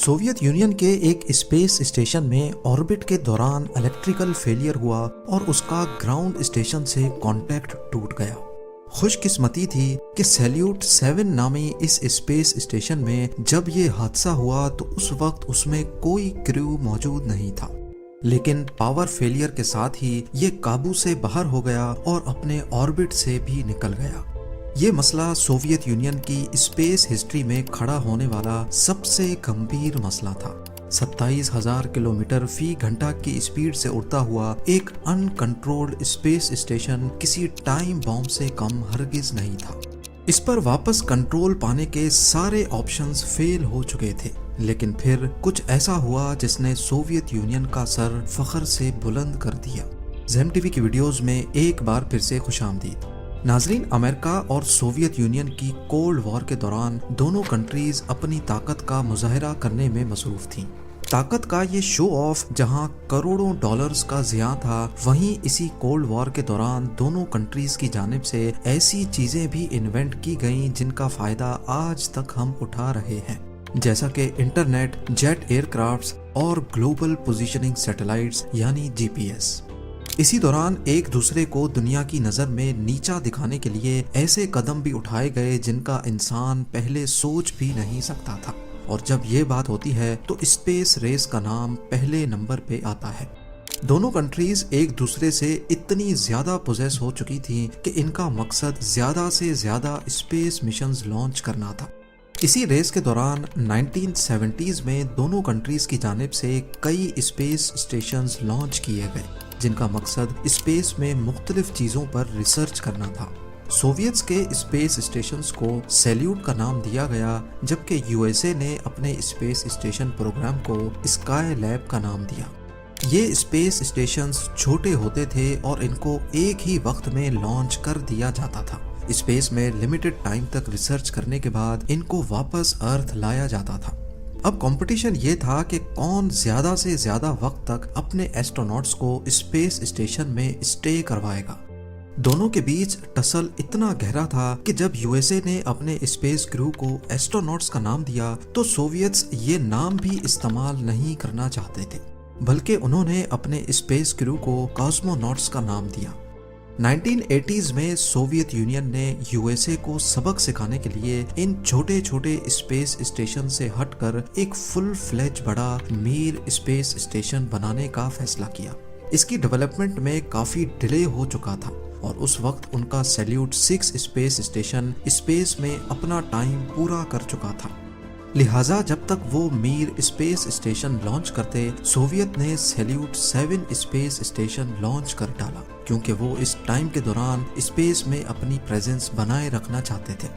Soviet union के एक space station में ऑर्बिट के दौरान इलेक्ट्रिकल फेलियर हुआ और उसका ग्राउंड स्टेशन से कांटेक्ट टूट गया। खुशकिस्मती थी कि सैल्यूट 7 नामी इस स्पेस स्टेशन में जब ये हादसा हुआ तो उस वक्त उसमें कोई क्रू मौजूद नहीं था, लेकिन पावर फेलियर के साथ ही ये काबू से बाहर हो गया और अपने ऑर्बिट से भी निकल गया। ये मसला सोवियत यूनियन की स्पेस हिस्ट्री में खड़ा होने वाला सबसे गंभीर मसला था। 27,000 किलोमीटर फी घंटा की स्पीड से उड़ता हुआ एक अनकंट्रोल्ड स्पेस स्टेशन किसी टाइम बॉम्ब से कम हरगिज नहीं था। इस पर वापस कंट्रोल पाने के सारे ऑप्शंस फेल हो चुके थे, लेकिन फिर कुछ ऐसा हुआ जिसने सोवियत यूनियन का सर फख्र से बुलंद कर दिया। ज़ेम टीवी की वीडियोस में एक बार फिर से खुशामदीद। नाजरीन, अमेरिका और सोवियत यूनियन की कोल्ड वॉर के दौरान दोनों कंट्रीज अपनी ताकत का मुजाहरा करने में मसरूफ थीं। ताकत का ये शो ऑफ जहां करोड़ों डॉलर्स का ज़िया था, वहीं इसी कोल्ड वॉर के दौरान दोनों कंट्रीज की जानिब से ऐसी चीज़ें भी इन्वेंट की गईं जिनका फ़ायदा आज तक हम उठा रहे हैं, जैसा कि इंटरनेट, जेट एयरक्राफ्ट्स और ग्लोबल पोजीशनिंग सैटेलाइट्स यानी GPS। इसी दौरान एक दूसरे को दुनिया की नज़र में नीचा दिखाने के लिए ऐसे कदम भी उठाए गए जिनका इंसान पहले सोच भी नहीं सकता था। और जब ये बात होती है तो स्पेस रेस का नाम पहले नंबर पे आता है। दोनों कंट्रीज एक दूसरे से इतनी ज्यादा पोजेस हो चुकी थी कि इनका मकसद ज्यादा से ज्यादा स्पेस मिशंस लॉन्च करना था। इसी रेस के दौरान 1970s में दोनों कंट्रीज की जानिब से कई स्पेस स्टेशंस लॉन्च किए गए, जिनका मकसद स्पेस में मुख्तलिफ चीज़ों पर रिसर्च करना था। सोवियट्स के स्पेस स्टेशंस को सैल्यूट का नाम दिया गया, जबकि USA ने अपने स्पेस स्टेशन प्रोग्राम को स्काई लैब का नाम दिया। ये स्पेस स्टेशंस छोटे होते थे और इनको एक ही वक्त में लॉन्च कर दिया जाता था। स्पेस में लिमिटेड टाइम तक रिसर्च करने के बाद इनको वापस अर्थ लाया जाता था। अब कंपटीशन ये था कि कौन ज्यादा से ज्यादा वक्त तक अपने एस्ट्रोनॉट्स को स्पेस स्टेशन में स्टे करवाएगा। दोनों के बीच टसल इतना गहरा था कि जब USA ने अपने स्पेस क्रू को एस्ट्रोनॉट्स का नाम दिया तो सोवियट्स ये नाम भी इस्तेमाल नहीं करना चाहते थे, बल्कि उन्होंने अपने स्पेस क्रू को कॉस्मोनॉट्स का नाम दिया। 1980s में सोवियत यूनियन ने USA को सबक सिखाने के लिए इन छोटे छोटे स्पेस स्टेशन से हटकर एक फुल फ्लेज बड़ा मीर स्पेस स्टेशन बनाने का फैसला किया। इसकी डेवलपमेंट में काफी डिले हो चुका था और उस वक्त उनका सैल्यूट 6 स्पेस स्टेशन स्पेस में अपना टाइम पूरा कर चुका था। लिहाजा जब तक वो मीर स्पेस स्टेशन लॉन्च करते, सोवियत ने सैल्यूट 7 स्पेस स्टेशन लॉन्च कर डाला, क्योंकि वो इस टाइम के दौरान स्पेस में अपनी प्रेजेंस बनाए रखना चाहते थे।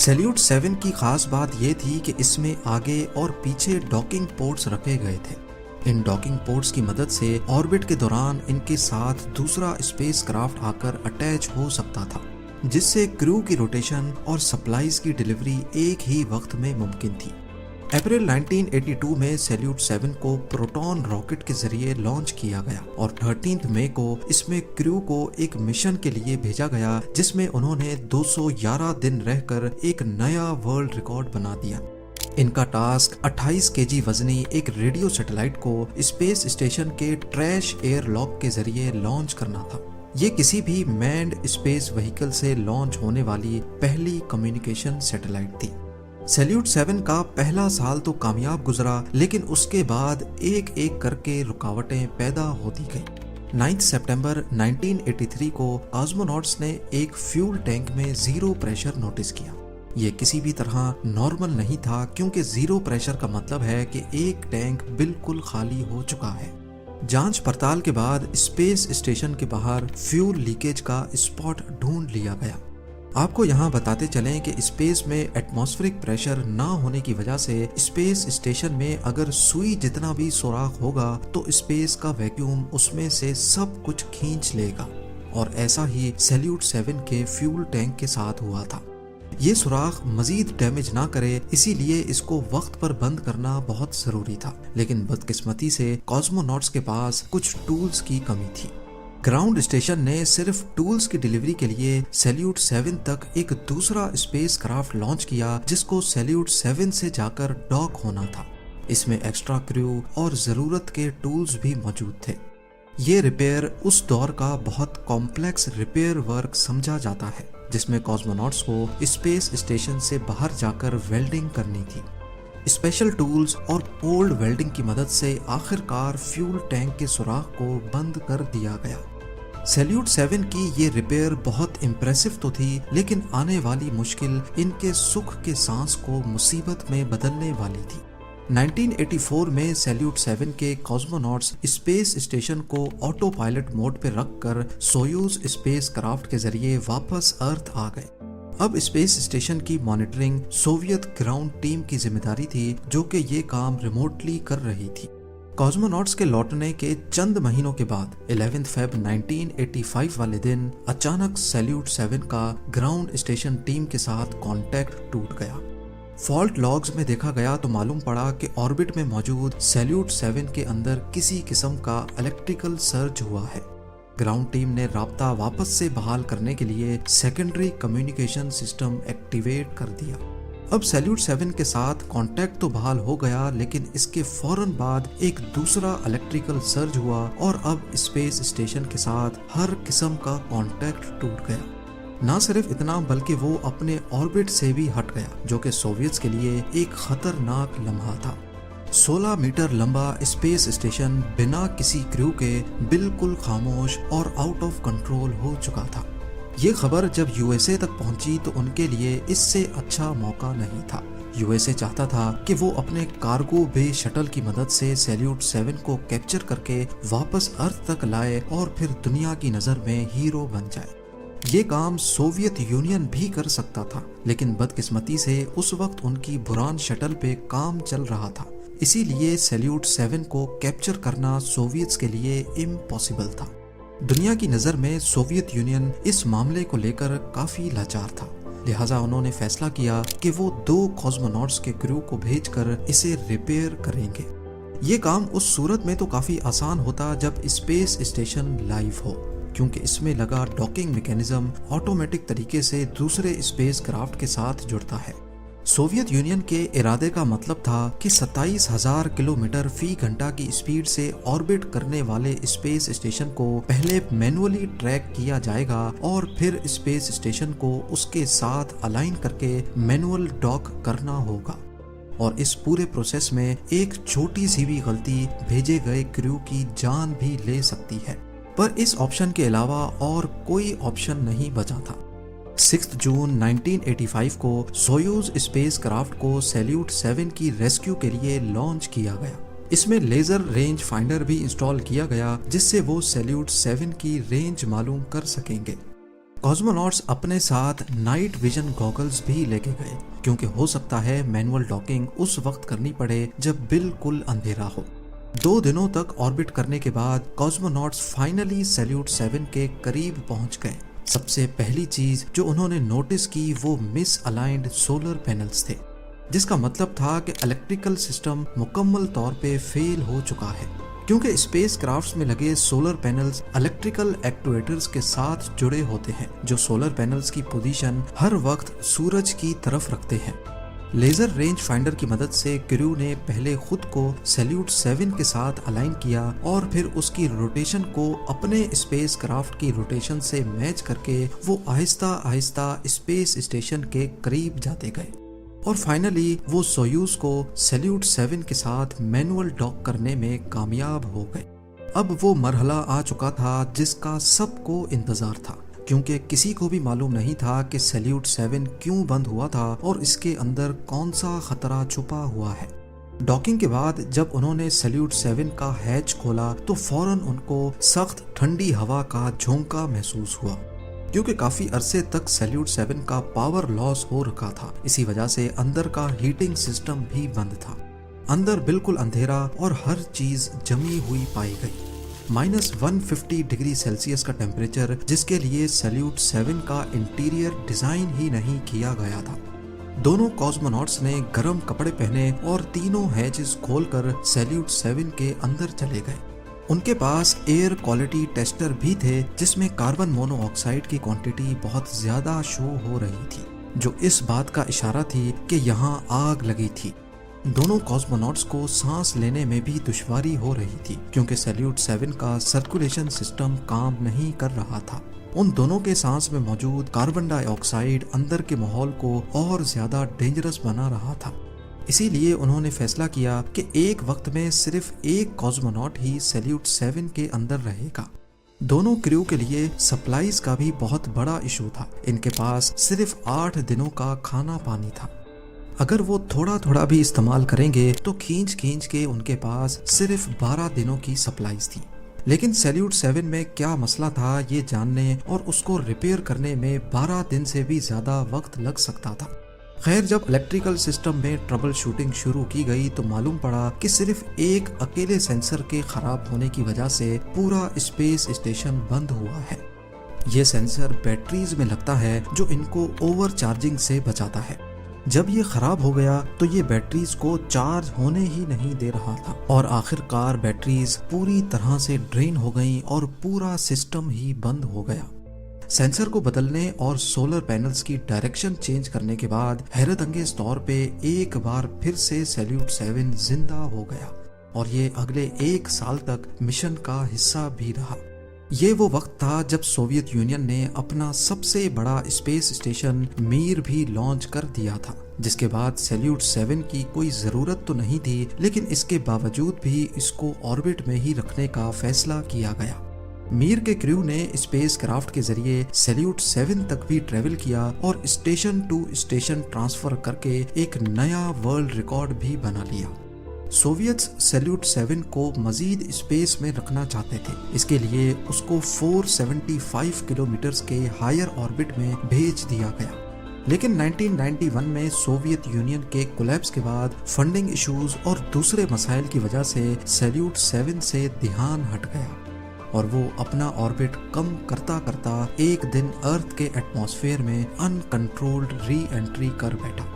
सैल्यूट 7 की खास बात ये थी कि इसमें आगे और पीछे डॉकिंग पोर्ट्स रखे गए थे। इन डॉकिंग पोर्ट्स की मदद से ऑर्बिट के दौरान इनके साथ दूसरा स्पेस क्राफ्ट आकर अटैच हो सकता था, जिससे क्रू की रोटेशन और सप्लाईज की डिलीवरी एक ही वक्त में मुमकिन थी। अप्रैल 1982 में सैल्यूट 7 को प्रोटॉन रॉकेट के जरिए लॉन्च किया गया और 13 मई को इसमें क्रू को एक मिशन के लिए भेजा गया, जिसमें उन्होंने 211 दिन रहकर एक नया वर्ल्ड रिकॉर्ड बना दिया। इनका टास्क 28 kg वजनी एक रेडियो सैटेलाइट को स्पेस स्टेशन के ट्रैश एयर लॉक के जरिए लॉन्च करना था। ये किसी भी मैन्ड स्पेस व्हीकल से लॉन्च होने वाली पहली कम्युनिकेशन सैटेलाइट थी। सैल्यूट 7 का पहला साल तो कामयाब गुजरा, लेकिन उसके बाद एक एक करके रुकावटें पैदा होती गईं। 9 सितंबर 1983 को कॉस्मोनॉट्स ने एक फ्यूल टैंक में जीरो प्रेशर नोटिस किया। ये किसी भी तरह नॉर्मल नहीं था, क्योंकि जीरो प्रेशर का मतलब है कि एक टैंक बिल्कुल खाली हो चुका है। जांच पड़ताल के बाद स्पेस स्टेशन के बाहर फ्यूल लीकेज का स्पॉट ढूंढ लिया गया। आपको यहाँ बताते चलें कि स्पेस में एटमॉस्फेरिक प्रेशर ना होने की वजह से स्पेस स्टेशन में अगर सुई जितना भी सुराख होगा तो स्पेस का वैक्यूम उसमें से सब कुछ खींच लेगा, और ऐसा ही सैल्यूट 7 के फ्यूल टैंक के साथ हुआ था। ये सुराख मजीद डैमेज ना करे, इसीलिए इसको वक्त पर बंद करना बहुत जरूरी था, लेकिन बदकिस्मती से कॉस्मोनॉट्स के पास कुछ टूल्स की कमी थी। ग्राउंड स्टेशन ने सिर्फ टूल्स की डिलीवरी के लिए सैल्यूट 7 तक एक दूसरा स्पेस क्राफ्ट लॉन्च किया, जिसको सैल्यूट 7 से जाकर डॉक होना था। اس میں ایکسٹرا کریو اور ضرورت کے ٹولز بھی موجود تھے۔ یہ ریپیئر اس دور کا بہت کمپلیکس ریپیئر ورک سمجھا جاتا ہے جس میں کاسموناٹس کو اسپیس اسٹیشن سے باہر جا کر ویلڈنگ کرنی تھی۔ اسپیشل ٹولز اور پولڈ ویلڈنگ کی مدد سے آخر کار فیول ٹینک کے سوراخ کو بند کر دیا گیا۔ سیلیوٹ 7 کی یہ ریپیئر بہت امپریسو تو تھی، لیکن آنے والی مشکل ان کے سکھ کے سانس کو مصیبت میں بدلنے والی تھی۔ 1984 میں سیلیوٹ 7 کے کاسموناٹس اسپیس اسٹیشن کو آٹو پائلٹ موڈ پہ رکھ کر سویوز اسپیس کرافٹ کے ذریعے واپس ارتھ آ گئے۔ اب اسپیس اسٹیشن کی مانیٹرنگ سوویت گراؤنڈ ٹیم کی ذمہ داری تھی جو کہ یہ کام ریموٹلی کر رہی تھی۔ کاسموناٹس کے لوٹنے کے چند مہینوں کے بعد 11 فیب 1985 والے دن اچانک سیلیوٹ 7 کا گراؤنڈ اسٹیشن ٹیم کے ساتھ کانٹیکٹ ٹوٹ گیا۔ فالٹ لاگز میں دیکھا گیا تو معلوم پڑا کہ آربٹ میں موجود سیلیوٹ 7 کے اندر کسی قسم کا الیکٹریکل سرج ہوا ہے۔ گراؤنڈ ٹیم نے رابطہ واپس سے بحال کرنے کے لیے سیکنڈری کمیونیکیشن سسٹم ایکٹیویٹ کر دیا۔ اب سیلیوٹ 7 کے ساتھ کانٹیکٹ تو بحال ہو گیا، لیکن اس کے فوراً بعد ایک دوسرا الیکٹریکل سرج ہوا اور اب اسپیس اسٹیشن کے ساتھ ہر قسم کا کانٹیکٹ ٹوٹ گیا۔ نہ صرف اتنا بلکہ وہ اپنے آربٹ سے بھی ہٹ گیا، جو کہ سوویتس کے لیے ایک خطرناک لمحہ تھا۔ 16 میٹر لمبا اسپیس اسٹیشن بنا کسی کریو کے بالکل خاموش اور آؤٹ آف کنٹرول ہو چکا تھا۔ یہ خبر جب یو ایس اے تک پہنچی تو ان کے لیے اس سے اچھا موقع نہیں تھا۔ یو ایس اے چاہتا تھا کہ وہ اپنے کارگو بے شٹل کی مدد سے سیلیوٹ 7 کو کیپچر کر کے واپس ارتھ تک لائے اور پھر دنیا کی نظر میں ہیرو بن جائے۔ یہ کام سوویت یونین بھی کر سکتا تھا، لیکن بدقسمتی سے اس وقت ان کی بران شٹل پہ کام چل رہا تھا، اسی لیے سیلیوٹ 7 کو کیپچر کرنا سوویتس کے لیے امپاسبل تھا۔ دنیا کی نظر میں سوویت یونین اس معاملے کو لے کر کافی لاچار تھا، لہٰذا انہوں نے فیصلہ کیا کہ وہ 2 کاسموناٹس کے کریو کو بھیج کر اسے ریپیئر کریں گے۔ یہ کام اس صورت میں تو کافی آسان ہوتا جب اسپیس اسٹیشن لائیو ہو، کیونکہ اس میں لگا ڈاکنگ میکینزم آٹومیٹک طریقے سے دوسرے اسپیس کرافٹ کے ساتھ جڑتا ہے۔ سوویت یونین کے ارادے کا مطلب تھا کہ 27,000 کلومیٹر فی گھنٹہ کی اسپیڈ سے آربٹ کرنے والے اسپیس اسٹیشن کو پہلے مینولی ٹریک کیا جائے گا اور پھر اسپیس اسٹیشن کو اس کے ساتھ الائن کر کے مینول ڈاک کرنا ہوگا، اور اس پورے پروسیس میں ایک چھوٹی سی بھی غلطی بھیجے گئے کریو کی جان بھی لے سکتی ہے۔ پر اس آپشن کے علاوہ اور کوئی آپشن نہیں بچا تھا۔ 6 جون 1985 کو سویوز اسپیس کرافٹ کو سیلیوٹ 7 کی ریسکیو کے لیے لانچ کیا گیا۔ اس میں لیزر رینج فائنڈر بھی انسٹال کیا گیا جس سے وہ سیلیوٹ 7 کی رینج معلوم کر سکیں گے۔ کاسموناٹس اپنے ساتھ نائٹ ویژن گوگلز بھی لے کے گئے، کیونکہ ہو سکتا ہے مینول ڈاکنگ اس وقت کرنی پڑے جب بالکل اندھیرا ہو۔ 2 دنوں تک آربٹ کرنے کے بعد کاسموناٹس فائنلی سیلیوٹ 7 کے قریب پہنچ گئے۔ سب سے پہلی چیز جو انہوں نے نوٹس کی وہ مس الائنڈ سولر پینلز تھے، جس کا مطلب تھا کہ الیکٹریکل سسٹم مکمل طور پہ فیل ہو چکا ہے، کیونکہ اسپیس کرافٹس میں لگے سولر پینلز الیکٹریکل ایکٹویٹرز کے ساتھ جڑے ہوتے ہیں جو سولر پینلز کی پوزیشن ہر وقت سورج کی طرف رکھتے ہیں۔ لیزر رینج فائنڈر کی مدد سے کریو نے پہلے خود کو سیلیوٹ 7 کے ساتھ الائن کیا اور پھر اس کی روٹیشن کو اپنے اسپیس کرافٹ کی روٹیشن سے میچ کر کے وہ آہستہ آہستہ اسپیس اسٹیشن کے قریب جاتے گئے، اور فائنلی وہ سویوز کو سیلیوٹ 7 کے ساتھ مینول ڈاک کرنے میں کامیاب ہو گئے۔ اب وہ مرحلہ آ چکا تھا جس کا سب کو انتظار تھا، کیونکہ کسی کو بھی معلوم نہیں تھا کہ سیلیوٹ 7 کیوں بند ہوا تھا اور اس کے اندر کون سا خطرہ چھپا ہوا ہے۔ ڈاکنگ کے بعد جب انہوں نے سیلیوٹ 7 کا ہیچ کھولا تو فوراً ان کو سخت ٹھنڈی ہوا کا جھونکا محسوس ہوا، کیونکہ کافی عرصے تک سیلیوٹ 7 کا پاور لاس ہو رکھا تھا، اسی وجہ سے اندر کا ہیٹنگ سسٹم بھی بند تھا۔ اندر بالکل اندھیرا اور ہر چیز جمی ہوئی پائی گئی۔ -150 ڈگری سیلسیس کا ٹیمپریچر جس کے لیے سیلیوٹ 7 کا انٹیریئر ڈیزائن ہی نہیں کیا گیا تھا۔ دونوں کاسموناٹس نے گرم کپڑے پہنے اور تینوں ہیچز کھول کر سیلیوٹ 7 کے اندر چلے گئے۔ ان کے پاس ایئر کوالٹی ٹیسٹر بھی تھے جس میں کاربن مونو آکسائڈ کی کوانٹٹی بہت زیادہ شو ہو رہی تھی، جو اس بات کا اشارہ تھی کہ یہاں آگ لگی تھی۔ दोनों कॉस्मोनॉट्स को सांस लेने में भी दुश्वारी हो रही थी क्योंकि सैल्यूट 7 का सर्कुलेशन सिस्टम काम नहीं कर रहा था। उन दोनों के सांस में मौजूद कार्बन डाइऑक्साइड अंदर के माहौल को और ज्यादा डेंजरस बना रहा था। इसीलिए उन्होंने फैसला किया कि एक वक्त में सिर्फ एक कॉस्मोनॉट ही सैल्यूट 7 के अंदर रहेगा। दोनों क्रू के लिए सप्लाईज का भी बहुत बड़ा इशू था। इनके पास सिर्फ 8 दिनों का खाना पानी था। अगर वो थोड़ा थोड़ा भी इस्तेमाल करेंगे तो खींच खींच के उनके पास सिर्फ 12 दिनों की सप्लाईज थी। लेकिन सैल्यूट 7 में क्या मसला था ये जानने और उसको रिपेयर करने में 12 दिन से भी ज्यादा वक्त लग सकता था। खैर, जब इलेक्ट्रिकल सिस्टम में ट्रबल शूटिंग शुरू की गई तो मालूम पड़ा कि सिर्फ एक अकेले सेंसर के खराब होने की वजह से पूरा स्पेस स्टेशन बंद हुआ है। ये सेंसर बैटरीज में लगता है जो इनको ओवर चार्जिंग से बचाता है। जब ये खराब हो गया तो ये बैटरीज को चार्ज होने ही नहीं दे रहा था और आखिरकार बैटरीज पूरी तरह से ड्रेन हो गई और पूरा सिस्टम ही बंद हो गया। सेंसर को बदलने और सोलर पैनल्स की डायरेक्शन चेंज करने के बाद हैरत अंगेज तौर पे एक बार फिर से सैल्यूट 7 जिंदा हो गया और ये अगले 1 साल तक मिशन का हिस्सा भी रहा। ये वो वक्त था जब सोवियत यूनियन ने अपना सबसे बड़ा स्पेस स्टेशन मीर भी लॉन्च कर दिया था, जिसके बाद सैल्यूट 7 की कोई जरूरत तो नहीं थी, लेकिन इसके बावजूद भी इसको ऑर्बिट में ही रखने का फैसला किया गया। मीर के क्रू ने स्पेस क्राफ्ट के जरिए सैल्यूट 7 तक भी ट्रेवल किया और स्टेशन टू स्टेशन ट्रांसफर करके एक नया वर्ल्ड रिकॉर्ड भी बना लिया। सोवियट्स सैल्यूट 7 को मजीद स्पेस में रखना चाहते थे। इसके लिए उसको 475 किलोमीटर के हायर ऑर्बिट में भेज दिया गया, लेकिन 1991 में सोवियत यूनियन के कोलैप्स के बाद फंडिंग इश्यूज और दूसरे मसाइल की वजह से सैल्यूट 7 से ध्यान हट गया और वो अपना ऑर्बिट कम करता करता एक दिन अर्थ के एटमॉस्फेयर में अनकंट्रोल्ड री एंट्री कर बैठा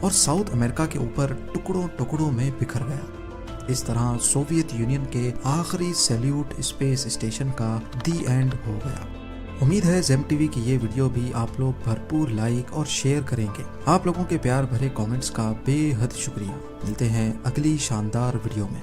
और साउथ अमेरिका के ऊपर टुकड़ों टुकड़ों में बिखर गया। इस तरह सोवियत यूनियन के आखिरी सैल्यूट स्पेस स्टेशन का दी एंड हो गया। उम्मीद है जेम टीवी की ये वीडियो भी आप लोग भरपूर लाइक और शेयर करेंगे। आप लोगों के प्यार भरे कमेंट्स का बेहद शुक्रिया। मिलते हैं अगली शानदार वीडियो में।